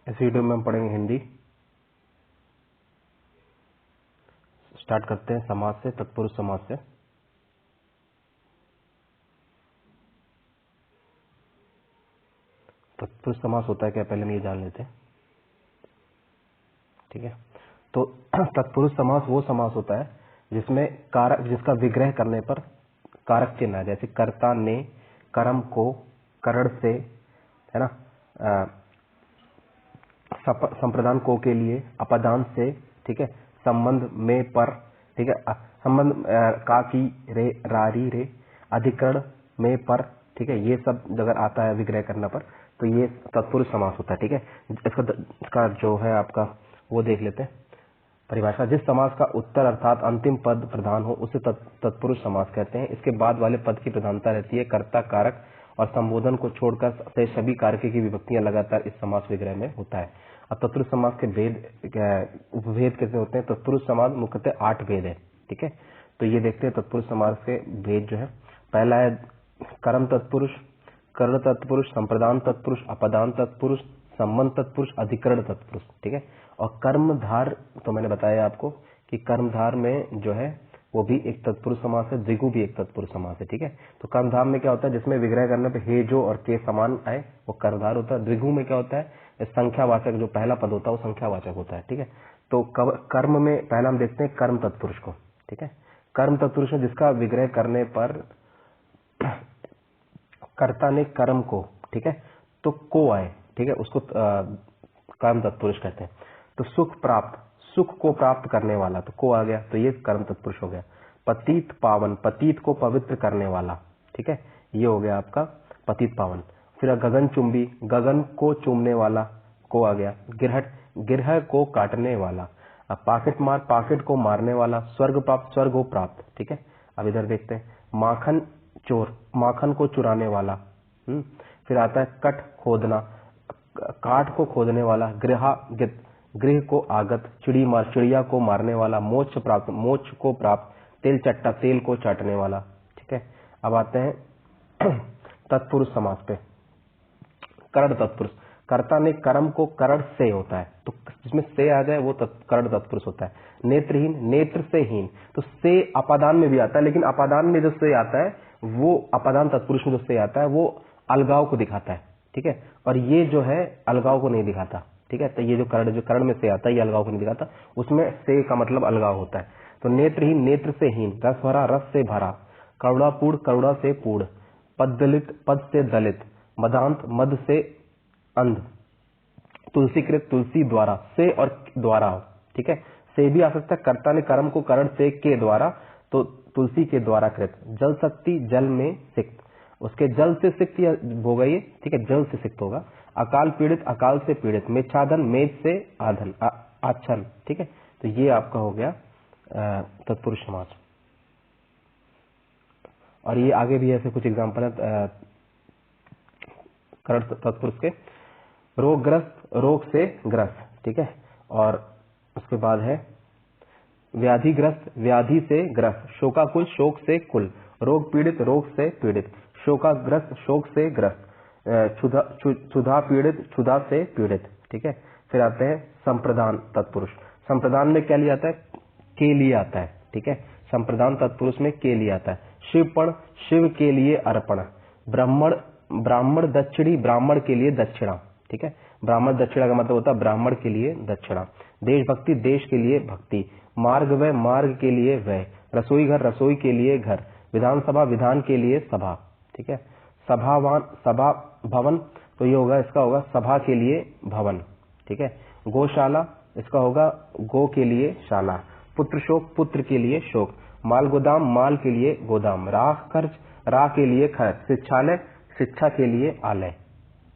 इस वीडियो में हम पढ़ेंगे हिंदी। स्टार्ट करते हैं समास से, तत्पुरुष समास से। तत्पुरुष समास होता है क्या, पहले हम ये जान लेते हैं। ठीक है, तो तत्पुरुष समास वो समास होता है जिसमें कारक, जिसका विग्रह करने पर कारक चिन्ह है। जैसे कर्ता ने, कर्म को, करण से, है ना, संप्रदान को के लिए, अपदान से, ठीक है, संबंध में पर, ठीक है, संबंध का की रे, रारी रे, अधिकरण में पर, ठीक है, ये सब अगर आता है विग्रह करना पर तो ये तत्पुरुष समास होता है। ठीक है, इसका जो है आपका वो देख लेते हैं परिभाषा। जिस समास का उत्तर अर्थात अंतिम पद प्रधान हो उसे तत्पुरुष समास कहते हैं। इसके बाद वाले पद की प्रधानता रहती है। कर्ता, कारक और संबोधन को छोड़कर से सभी कारकों की विभक्तियां लगातार इस समास विग्रह में होता है। अब तत्पुरुष समास के उपभेद कैसे होते हैं। तत्पुरुष समास मुख्यतः 8 भेद है। ठीक है, तो ये देखते हैं तत्पुरुष समास के भेद जो है। पहला है कर्म तत्पुरुष, कर्ण तत्पुरुष, संप्रदान तत्पुरुष, अपदान तत्पुरुष, संबंध तत्पुरुष, अधिकरण तत्पुरुष। ठीक है, और कर्मधार तो मैंने बताया आपको कि कर्मधार में जो है वो भी एक तत्पुरुष समास है, द्विगु भी एक तत्पुरुष समास है। ठीक है, तो कर्मधार में क्या होता है, जिसमें विग्रह करने पे हे, जो और के समान आए वो कर्मधार होता है। द्विगु में क्या होता है, संख्यावाचक जो पहला पद होता है वो संख्यावाचक होता है। ठीक है, तो कर्म में पहला हम देखते हैं कर्म तत्पुरुष को। ठीक है, कर्म तत्पुरुष में जिसका विग्रह करने पर कर्ता ने कर्म को, ठीक है, तो को आए, ठीक है, उसको कर्म तत्पुरुष कहते हैं। तो सुख प्राप्त, सुख को प्राप्त करने वाला, तो को आ गया, तो ये कर्म तत्पुरुष हो गया। पतित पावन, पतित को पवित्र करने वाला, ठीक है, ये हो गया आपका पतित पावन। फिर गगन चुंबी, गगन को चूमने वाला, को आ गया। गिरहट, गिरह को काटने वाला। अब पाकेट मार, पाकेट को मारने वाला। स्वर्ग प्राप्त, स्वर्ग को प्राप्त। ठीक है, अब इधर देखते हैं माखन चोर, माखन को चुराने वाला। फिर आता है कट, खोदना, काठ को खोदने वाला। गृहागित, गृह को आगत। चिड़ी मार, चिड़िया को मारने वाला। मोक्ष प्राप्त, मोक्ष को प्राप्त। तेल चट्टा, तेल को चाटने वाला। ठीक है, अब आते हैं तत्पुरुष समास पे। करण तत्पुरुष, कर्ता ने कर्म को करण से होता है, तो जिसमें से आ जाए वो करण तत्पुरुष होता है। नेत्रहीन, नेत्र से हीन, तो से अपादान में भी आता है, लेकिन अपादान में जो से आता है वो अपादान तत्पुरुष में जो से आता है वो अलगाव को दिखाता है। ठीक है, और ये जो है अलगाव को नहीं दिखाता। ठीक है, तो ये जो करण में से आता है ये अलगाव को नहीं दिखाता, उसमें से का मतलब अलगाव होता है। तो नेत्रहीन, नेत्र से हीन। रस भरा, रस से भरा। करुणापूर्ण, करुणा से पूर्ण। पद दलित, पद से दलित। मदांत, मद से अंध। तुलसीकृत, तुलसी द्वारा, से और द्वारा। ठीक है, से भी आ सकता है। कर्ता ने कर्म को करण से के द्वारा, तो तुलसी के द्वारा कृत। जल शक्ति, जल में सिक्त, उसके जल से सिक्त होगा ये। ठीक है, जल से सिक्त होगा। अकाल पीड़ित, अकाल से पीड़ित। मेच्छाधन, मेघ से आधन, आच्छन। ठीक है, तो ये आपका हो गया तत्पुरुष समास। और ये आगे भी ऐसे कुछ एग्जाम्पल है करण तत्पुरुष के। रोगग्रस्त, रोग से ग्रस्त। ठीक है, और उसके बाद है व्याधिग्रस्त, व्याधि से ग्रस्त। शोकाकुल, शोक से कुल। रोग पीड़ित, रोग से पीड़ित। शोकाग्रस्त, शोक से ग्रस्त। क्षुधा पीड़ित, क्षुधा से पीड़ित। ठीक है, फिर आते हैं संप्रदान तत्पुरुष। संप्रदान में क्या लिया आता है, के लिए आता है। ठीक है, संप्रदान तत्पुरुष में के लिए आता है। शिवपण, शिव के लिए अर्पण। ब्राह्मण, ब्राह्मण दक्षिणी, ब्राह्मण के लिए दक्षिणा। ठीक है, ब्राह्मण दक्षिणा का मतलब होता है ब्राह्मण के लिए दक्षिणा। देशभक्ति, देश के लिए भक्ति। मार्ग वय, मार्ग के लिए वय। रसोई घर, रसोई के लिए घर। विधानसभा, विधान के लिए सभा। ठीक है, सभावान, सभा भवन, तो ये होगा, इसका होगा सभा के लिए भवन। ठीक है, गौशाला, इसका होगा गो के लिए शाला। पुत्र शोक, पुत्र के लिए शोक। माल गोदाम, माल के लिए गोदाम। राह खर्च, राह के लिए खर्च। शिक्षालय, शिक्षा के लिए आलय।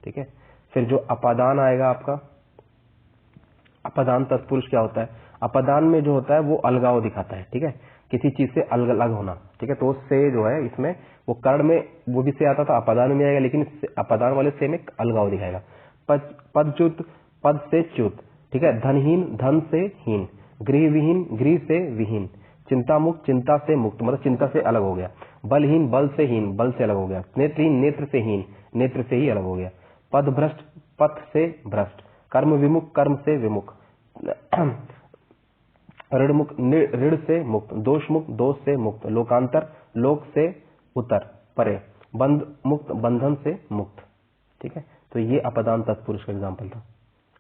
ठीक है, फिर जो अपादान आएगा आपका, अपादान तत्पुरुष क्या होता है, अपादान में जो होता है वो अलगाव दिखाता है। ठीक है, किसी चीज से अलग अलग होना। ठीक है, तो से जो है इसमें वो कर्ण में वो भी से आता था, अपादान में आएगा, लेकिन अपादान वाले से में अलगाव दिखाएगा। पदच्युत, पद से च्युत। ठीक है, धनहीन, धन से हीन। गृह विहीन, गृह से विहीन। चिंता मुक्त, चिंता से मुक्त, मतलब चिंता से अलग हो गया। बलहीन, बल से हीन, बल से अलग हो गया। नेत्रहीन, नेत्र से हीन, नेत्र से ही अलग हो गया। पद भ्रष्ट, पथ से भ्रष्ट। कर्म विमुख, कर्म से विमुख, ऋण मुक्त, ऋण से मुक्त, दोष मुक्त, दोष से मुक्त, लोकांतर, लोक से उतर, परे, बंध मुक्त, बंधन से मुक्त। ठीक है, तो ये अपदान तत्पुरुष का एग्जाम्पल था।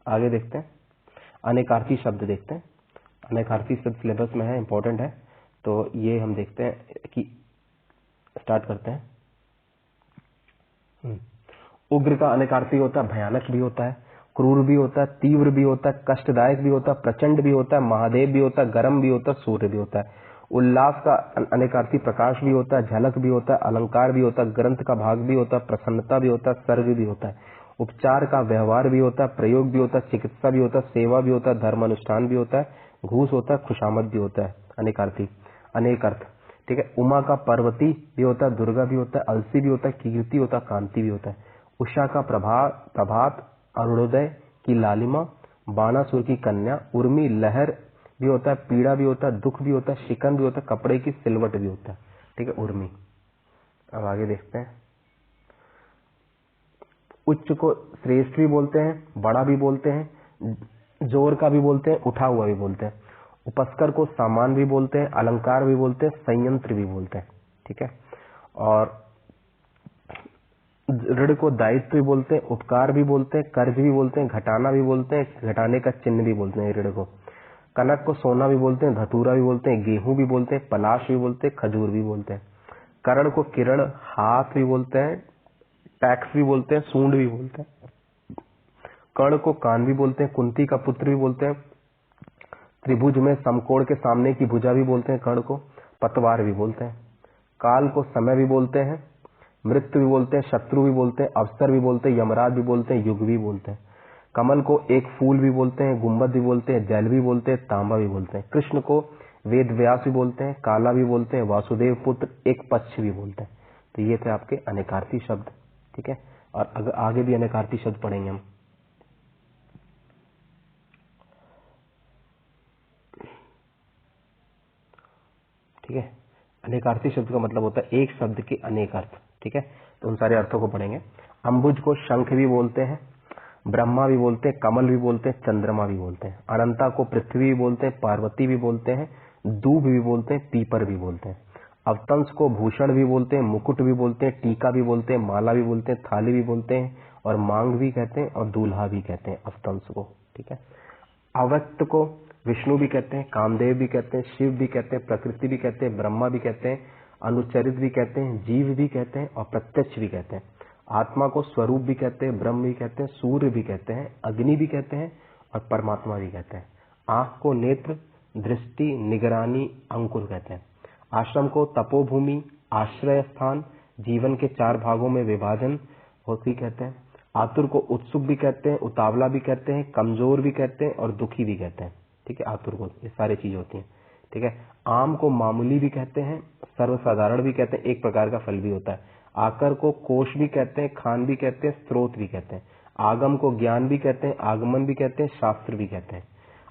आगे देखते हैं, अनेकार्थी शब्द देखते हैं। अनेकार्थी शब्द सिलेबस में है, इंपॉर्टेंट है, तो ये हम देखते हैं कि स्टार्ट करते हैं। उग्र का अनेकार्थी होता है, भयानक भी होता है, क्रूर भी होता है, तीव्र भी होता है, कष्टदायक भी होता है, प्रचंड भी होता है, महादेव भी होता है, गर्म भी होता है, सूर्य भी होता है। उल्लास का अनेकार्थी प्रकाश भी होता है, झलक भी होता है, अलंकार भी होता है, ग्रंथ का भाग भी होता है, प्रसन्नता भी होता है, सर्ग भी होता है, उपचार का व्यवहार भी होता है, प्रयोग भी होता है, चिकित्सा भी होता है, सेवा भी होता है, धर्म अनुष्ठान भी होता है, घूस होता है, खुशामद भी होता है। अनेकार्थी, अनेक अर्थ। ठीक है, उमा का पार्वती भी होता है, दुर्गा भी होता है, अलसी भी होता है, कीर्ति होता है, कांति भी होता है। उषा का प्रभात, अरुणोदय की लालिमा, बाणासुर की कन्या, उर्मी लहर भी होता है, पीड़ा भी होता है, दुख भी होता है, शिकन भी होता है, कपड़े की सिलवट भी होता है। ठीक है, उर्मी। अब आगे देखते हैं, उच्च को श्रेष्ठ भी बोलते हैं, बड़ा भी बोलते हैं, जोर का भी बोलते हैं, उठा हुआ भी बोलते हैं। उपस्कर को सामान भी बोलते हैं, अलंकार भी बोलते हैं, संयंत्र भी बोलते हैं। ठीक है, और ऋण को दायित्व भी बोलते हैं, उपकार भी बोलते हैं, कर्ज भी बोलते हैं, घटाना भी बोलते हैं, घटाने का चिन्ह भी बोलते हैं ऋण को। कनक को सोना भी बोलते हैं, धतूरा भी बोलते हैं, गेहूं भी बोलते हैं, पलाश भी बोलते हैं, खजूर भी बोलते हैं। करण को किरण, हाथ भी बोलते हैं, टैक्स भी बोलते हैं, सूंड भी बोलते हैं। कर्ण को कान भी बोलते हैं, कुंती का पुत्र भी बोलते हैं, त्रिभुज में समकोण के सामने की भुजा भी बोलते हैं, कर्ण को पतवार भी बोलते हैं। काल को समय भी बोलते हैं, मृत्यु भी बोलते हैं, शत्रु भी बोलते हैं, अवसर भी बोलते हैं, यमराज भी बोलते हैं, युग भी बोलते हैं। कमल को एक फूल भी बोलते हैं, गुम्बद भी बोलते हैं, जल भी बोलते हैं, तांबा भी बोलते हैं। कृष्ण को वेद व्यास भी बोलते हैं, काला भी बोलते हैं, वासुदेव पुत्र, एक पक्ष भी बोलते हैं। तो ये थे आपके अनेकार्थी शब्द। ठीक है, और अगर आगे भी अनेकार्थी शब्द पढ़ेंगे हम। ठीक है, अनेकार्थी शब्द का मतलब होता है एक शब्द के अनेक अर्थ। ठीक है, तो उन सारे अर्थों को पढ़ेंगे। अंबुज को शंख भी बोलते हैं, ब्रह्मा भी बोलते हैं, कमल भी बोलते हैं, चंद्रमा भी बोलते हैं। अनंता को पृथ्वी भी बोलते हैं, पार्वती भी बोलते हैं, दूब भी बोलते हैं, पीपर भी बोलते हैं। अवतंस को भूषण भी बोलते हैं, मुकुट भी बोलते हैं, टीका भी बोलते हैं, माला भी बोलते हैं, थाली भी बोलते हैं, और मांग भी कहते हैं, और दूल्हा भी कहते हैं अवतंस को। ठीक है, अव्यक्त को विष्णु भी कहते हैं, कामदेव भी कहते हैं, शिव भी कहते हैं, प्रकृति भी कहते हैं, ब्रह्मा भी कहते हैं, अनुचरित भी कहते हैं, जीव भी कहते हैं, और प्रत्यक्ष भी कहते हैं। आत्मा को स्वरूप भी कहते हैं, ब्रह्म भी कहते हैं, सूर्य भी कहते हैं, अग्नि भी कहते हैं, और परमात्मा भी कहते हैं। आंख को नेत्र, दृष्टि, निगरानी, अंकुर कहते हैं। आश्रम को तपोभूमि, आश्रय स्थान, जीवन के 4 भागों में विभाजन होती कहते हैं। आतुर को उत्सुक भी कहते हैं, उतावला भी कहते हैं, कमजोर भी कहते हैं, और दुखी भी कहते हैं। ठीक है, आतुर को ये सारी चीज होती हैं। ठीक है, आम को मामूली भी कहते हैं, सर्वसाधारण भी कहते हैं, एक प्रकार का फल भी होता है। आकर को कोश भी कहते हैं, खान भी कहते हैं, स्रोत भी कहते हैं। आगम को ज्ञान भी कहते हैं, आगमन भी कहते हैं, शास्त्र भी कहते हैं।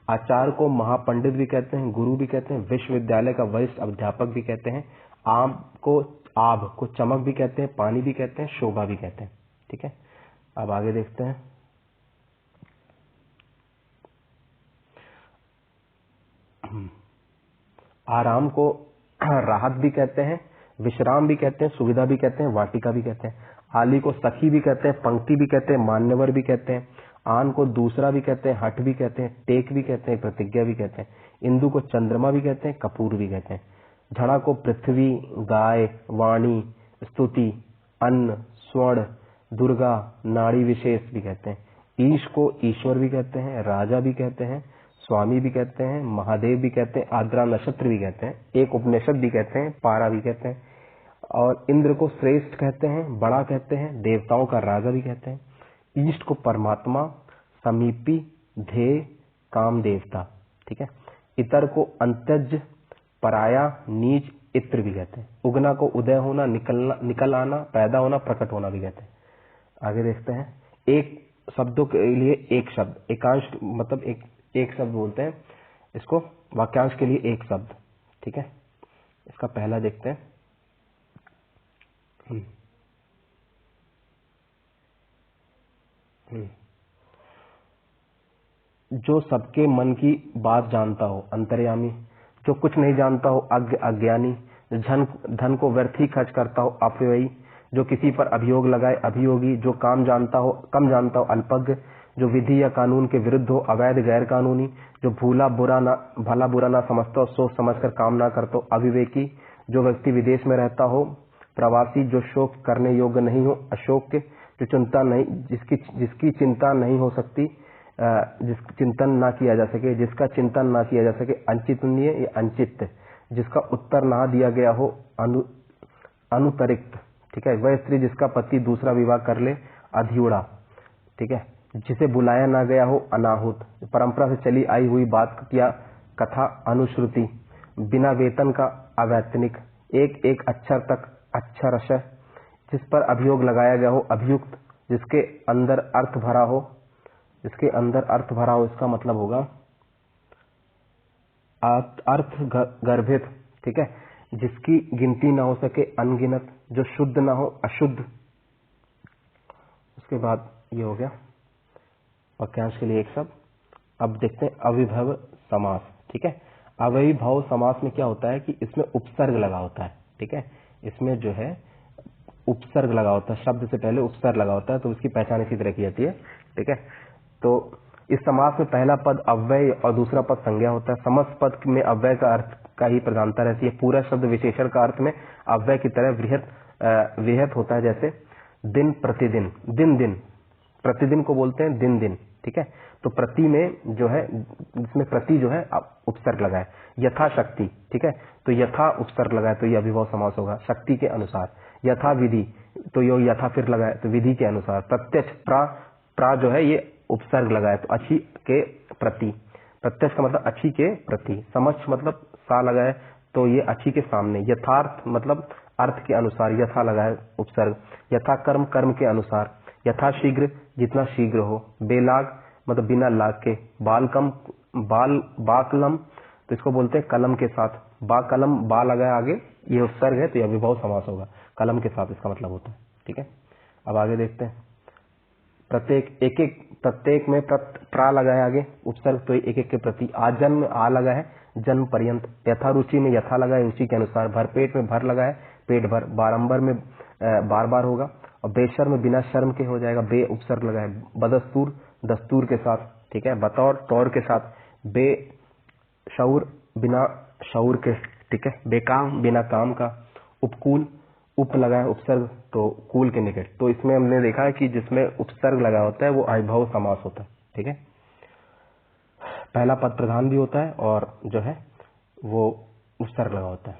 आचार्य को महापंडित भी कहते हैं, गुरु भी कहते हैं, विश्वविद्यालय का वरिष्ठ अध्यापक भी कहते हैं। आभ को चमक भी कहते हैं, पानी भी कहते हैं, शोभा भी कहते हैं। ठीक है, अब आगे देखते हैं। आराम को राहत भी कहते हैं, विश्राम भी कहते हैं, सुविधा भी कहते हैं, वाटिका भी कहते हैं। आली को सखी भी कहते हैं, पंक्ति भी कहते हैं, मान्यवर भी कहते हैं। आन को दूसरा भी कहते हैं, हट भी कहते हैं, टेक भी कहते हैं, प्रतिज्ञा भी कहते हैं। इंदु को चंद्रमा भी कहते हैं, कपूर भी कहते हैं। झड़ा को पृथ्वी, गाय, वाणी, स्तुति, अन्न, स्वर्ण, दुर्गा, नाड़ी विशेष भी कहते हैं। ईश को ईश्वर भी कहते हैं, राजा भी कहते हैं, स्वामी भी कहते हैं, महादेव भी कहते हैं, आद्रा नक्षत्र भी कहते हैं, एक उपनिषद भी कहते हैं, पारा भी कहते हैं। और इंद्र को श्रेष्ठ कहते हैं, बड़ा कहते हैं, देवताओं का राजा भी कहते हैं। ईष्ट को परमात्मा, समीपी, ध्येय, काम देवता। ठीक है, इतर को अंत्यज, पराया, नीच, इत्र भी कहते हैं। उगना को उदय होना, निकल आना, पैदा होना, प्रकट होना भी कहते हैं। आगे देखते हैं, एक शब्दों के लिए एक शब्द, एकांश मतलब एक शब्द बोलते हैं इसको, वाक्यांश के लिए एक शब्द। ठीक है, इसका पहला देखते हैं। जो सबके मन की बात जानता हो अंतर्यामी, जो कुछ नहीं जानता हो अज्ञ अज्ञानी, जो धन को व्यर्थ ही खर्च करता हो अपव्ययी, जो किसी पर अभियोग लगाए अभियोगी, जो काम जानता हो कम जानता हो अल्पज्ञ, जो विधि या कानून के विरुद्ध हो अवैध गैर कानूनी, जो भला बुरा ना समझता हो सोच समझकर काम ना करता हो अविवेकी, जो व्यक्ति विदेश में रहता हो प्रवासी, जो शोक करने योग्य नहीं हो अशोक के, जो चिंता नहीं जिसकी चिंता नहीं हो सकती, जिसका चिंतन ना किया जा सके, जिसका चिंतन ना किया जा सके अनचिंतनीय या अनचित्त, जिसका उत्तर ना दिया गया हो अनुतरिक्त, ठीक है। वह स्त्री जिसका पति दूसरा विवाह कर ले अधिउड़ा, ठीक है। जिसे बुलाया ना गया हो अनाहुत, परंपरा से चली आई हुई बात या कथा अनुश्रुति, बिना वेतन का अवैतनिक, एक एक अक्षर तक अक्षरशः, जिस पर अभियोग लगाया गया हो अभियुक्त, जिसके अंदर अर्थ भरा हो, इसका मतलब होगा अर्थ गर्भित, ठीक है। जिसकी गिनती ना हो सके अनगिनत, जो शुद्ध ना हो अशुद्ध। उसके बाद ये हो गया वाक्यांश के लिए एक शब्द। अब देखते हैं अविभव समास, ठीक है। अविभव समास में क्या होता है कि इसमें उपसर्ग लगा होता है, ठीक है। इसमें जो है उपसर्ग लगा होता है, शब्द से पहले उपसर्ग लगा होता है, तो उसकी पहचान इसी तरह की जाती है, ठीक है। तो इस समास में पहला पद अव्यय और दूसरा पद संज्ञा होता है। समस्त पद में अव्यय का अर्थ का ही प्रधानता रहती है। पूरा शब्द विशेषण का अर्थ में अव्यय की तरह वृहत होता है, जैसे दिन प्रतिदिन, दिन दिन, प्रतिदिन को बोलते हैं दिन दिन, ठीक है। तो प्रति में जो है, इसमें प्रति जो है उपसर्ग लगा है। यथाशक्ति, ठीक है, तो यथा उपसर्ग लगा है तो यह अभिभव समास होगा। शक्ति के अनुसार। यथा विधि, तो यो यथा फिर लगा है तो विधि के अनुसार। प्रत्यक्ष, प्रा जो है ये उपसर्ग लगा है तो अच्छी के प्रति। प्रत्यक्ष का मतलब अच्छी के प्रति। समक्ष मतलब सा लगा है तो ये अच्छी के सामने। यथार्थ मतलब अर्थ के अनुसार, यथा लगा है उपसर्ग। यथा कर्म, कर्म के अनुसार। यथा शीघ्र, जितना शीघ्र हो। बेलाग मतलब बिना लाग के। बालकम, बाकलम, तो इसको बोलते हैं कलम के साथ। बाकलम, बा लगा है आगे, ये उपसर्ग है तो यह विभव समास होगा। कलम के साथ इसका मतलब होता है, ठीक है। अब आगे देखते हैं। प्रत्येक में प्रा लगा है आगे उपसर्ग, तो एक एक के प्रति। आजन्म में आ लगा है जन्म पर्यंत। यथा रुचि में यथा लगा है रुचि के अनुसार। भरपेट में भर लगा है पेट भर। बारंबर में बार बार होगा। और बेशर्म में बिना शर्म के हो जाएगा, बे उपसर्ग लगा है। बदस्तूर, दस्तूर के साथ, ठीक है। बतौर, तौर के साथ। बेशऊर, बिना शऊर के, ठीक है। बेकाम, बिना काम का। उपकूल, उप लगा है उपसर्ग तो कूल के निकट। तो इसमें हमने देखा है कि जिसमें उपसर्ग लगा होता है वो अविभव समास होता है, ठीक है। पहला पद प्रधान भी होता है और जो है वो उपसर्ग लगा होता है।